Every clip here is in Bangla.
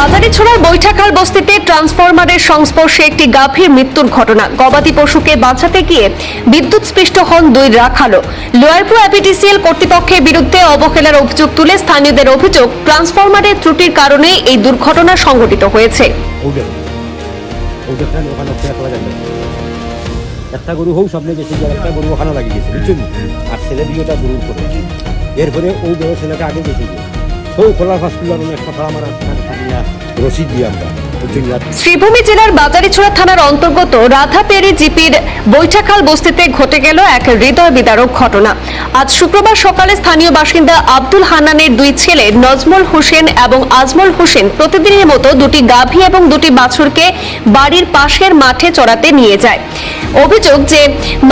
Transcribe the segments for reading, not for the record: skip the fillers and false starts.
মাদারীছড়ার বৈঠাখাল বস্তিতে ট্রান্সফরমারের সংস্পর্শে একটি গাভীর মৃত্যুর ঘটনা। গবাদি পশুকে বাঁচাতে গিয়ে বিদ্যুৎস্পৃষ্ট হন দুই রাখালও। লোয়ারপুর এপিডিসিএল কর্তৃপক্ষের বিরুদ্ধে অবহেলার অভিযোগ তুলে স্থানীয়দের অভিযোগ, ট্রান্সফরমারের ত্রুটির কারণে এই দুর্ঘটনা সংঘটিত হয়েছে। একটা গরু হোক সামনে গেছে, একটা গরু ওখানে লাগিয়ে গেছে, বুঝছেন? আর ছেলে বিয়েটা গরুর করে এরপরে ও বড় ছেলেটা আগে গেছে, সৌ খোলার হসপিটাল একটা ফাড়া মারা রসিদ দিয়ে আমরা। শ্রীভূমি জেলার মাদারীছড়া থানার অন্তর্গত রাধাপেরি জিপির বৈঠাখাল বস্তিতে ঘটে গেল এক হৃদয় বিদারক ঘটনা। আজ শুক্রবার সকালে স্থানীয় বাসিন্দা আব্দুল হান্নানের দুই ছেলে নজমুল হোসেন এবং আজমল হোসেন প্রতিদিনের মতো দুটি গাভী এবং দুটি বাছুরকে বাড়ির পাশের মাঠে চড়াতে নিয়ে যায়। অভিযোগ যে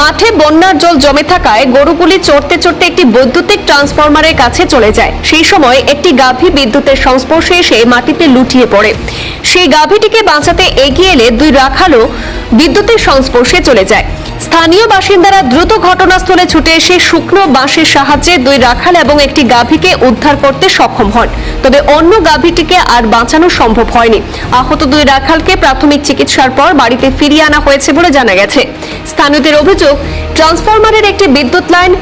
মাঠে বন্যার জল জমে থাকায় গরুগুলি চড়তে চড়তে একটি বৈদ্যুতিক ট্রান্সফরমারের কাছে চলে যায়। সেই সময় একটি গাভী বিদ্যুতের সংস্পর্শে এসে মাটিতে লুটিয়ে পড়ে। সেই গাভীটিকে বাঁচাতে এগিয়ে এলে দুই রাখালও বিদ্যুতের সংস্পর্শে চলে যায়। স্থানীয় বাসিন্দারা দ্রুত ঘটনাস্থলে ছুটে এসে শুকনো বাঁশের সাহায্যে দুই রাখাল এবং একটি গাভীকে উদ্ধার করতে সক্ষম হন। তবে অন্য গাভীটিকে আর বাঁচানো সম্ভব হয়নি। আহত দুই রাখালকে প্রাথমিক চিকিৎসার পর বাড়িতে ফিরিয়ে আনা হয়েছে বলে জানা গেছে। স্থানীয়দের অভিযোগ, ট্রান্সফরমারের একটি বিদ্যুৎ লাইন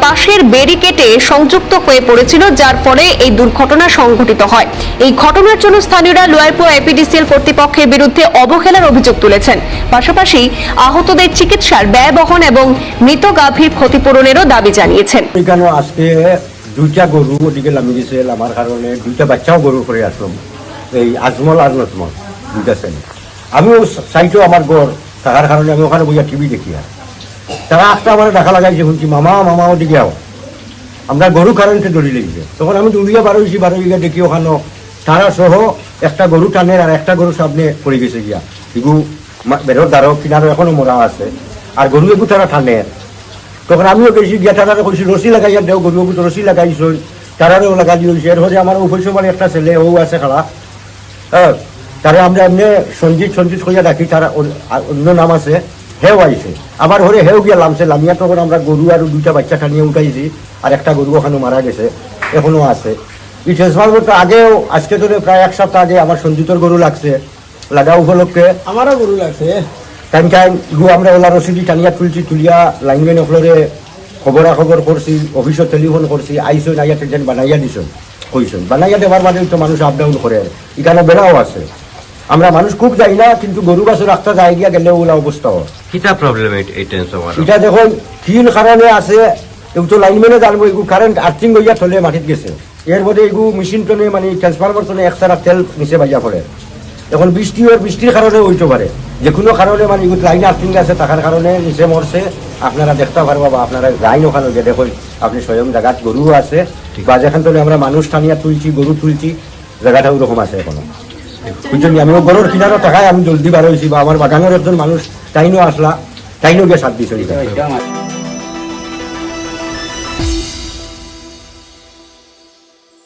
পাশের ব্যারিকেডে সংযুক্ত হয়ে পড়েছিল, যার ফলে এই দুর্ঘটনা সংঘটিত হয়। এই ঘটনার জন্য স্থানীয়রা লোয়ারপুর এপিডিসিএল কর্তৃপক্ষের বিরুদ্ধে অবহেলার অভিযোগ তুলেছেন। পাশাপাশি আহতদের চিকিৎসার ব্যয় বহন এবং মৃত গাভীর ক্ষতিপূরণেরও দাবি জানিয়েছেন। এখানে আজকে দুইটা গরু ওদিকে নামিয়ে দিয়েছে আমার কারণে, দুইটা বাচ্চাও গরু করে আসলাম, এই আজমল আর নজমল দুইটা ছেলে। আমিও চাইতো আমার গড় থাকার কারণে আমি ওখানে বইয়া টিভি দেখি, আর তারা একটা আমার দেখা লাগাইছে, শুনছি মামা মামা ওদিকে আও, আমরা গরু কারেন্টে দড়ি লেগেছে। তখন আমি দৌড়িয়া বারো গিয়া দেখি ওখানে তারা সহ একটা গরু টানের আর একটা গরু সামনে পড়ে গেছে গিয়া, এগু বেরোর দ্বারও কিনারও এখনো মরা আছে, আর গরু এগু তারা টানের। তখন আমিও গেছি গিয়া তারা কইছি রশি লাগাইয়া দেও, গরু এগু তো রশি লাগাইছ, তারারও লাগাই দিয়েছে। এরপরে আমার উপৈশবার একটা ছেলে ও আছে খাড়া, হ্যাঁ, তারা আমরা এমনি সঞ্জিত হইয়া রাখি, তারা অন্য নাম আছে, হেও আইছে। আবার হরে হেও গিয়া লামছে, লামিয়া তখন আমরা গরু আর দুইটা বাচ্চা টানিয়ে উঠাইছি, আর একটা গরু ওখানে মারা গেছে, এখনো আছে। এই ট্রান্সফরমারটা আগেও আজকে ধরে প্রায় এক সপ্তাহ আগে আমার সঞ্জিতর গরু লাগছে, লাগা উপলক্ষে আমারও গরু লাগছে। টাইম গু আমরা ওলা রসিদি টানিয়া তুলিয়া লাইনম্যান অফলরে খবরাখবর করছি, অফিসত টেলিফোন করছি, আইসন আইয়া টেনশন বানাইয়া দিছন, কইসন বানাইয়া দেওয়ার মানে তো মানুষ আপ ডাউন করে, এখানে বেড়াও আছে। আমরা মানুষ খুব যাই না, কিন্তু গরু বাছুর রাস্তা যাই গিয়া গেলে ওলা অবস্থা হয়। কিটা প্রবলেম এই ট্রান্সফরমার? এটা দেখুন তিন কারণে আছে, এগুলো তো লাইনম্যানে জানবো, এগুলো কারেন্ট আর্থিং হইয়া থলে মাটিত গেছে। এর মধ্যে এগুলো মেশিন টনে মানে ট্রান্সফরমার টনে একসারা তেল নিচে বাইয়া পড়ে। এখন বৃষ্টির কারণে হইতে পারে, যে কোনো কারণে মানে এগুলো লাইন আর্থিং আছে, থাকার কারণে নিচে মরছে। আপনারা দেখতে পারবো বা আপনারা যাইন ওখানে গিয়ে দেখুন, আপনি স্বয়ং জায়গাত গরুও আছে, বা যেখান থেকে আমরা মানুষ টানিয়া তুলছি, গরু তুলছি, জায়গাটা ওরকম আছে এখনো। বুঝছেন, আমিও গরুর কিনারও টাকায় আমি জলদি বার হয়েছি, বা আমার বাগানের একজন মানুষ তাইনও আসলা, তাইনও গিয়ে সাথ দিয়েছে।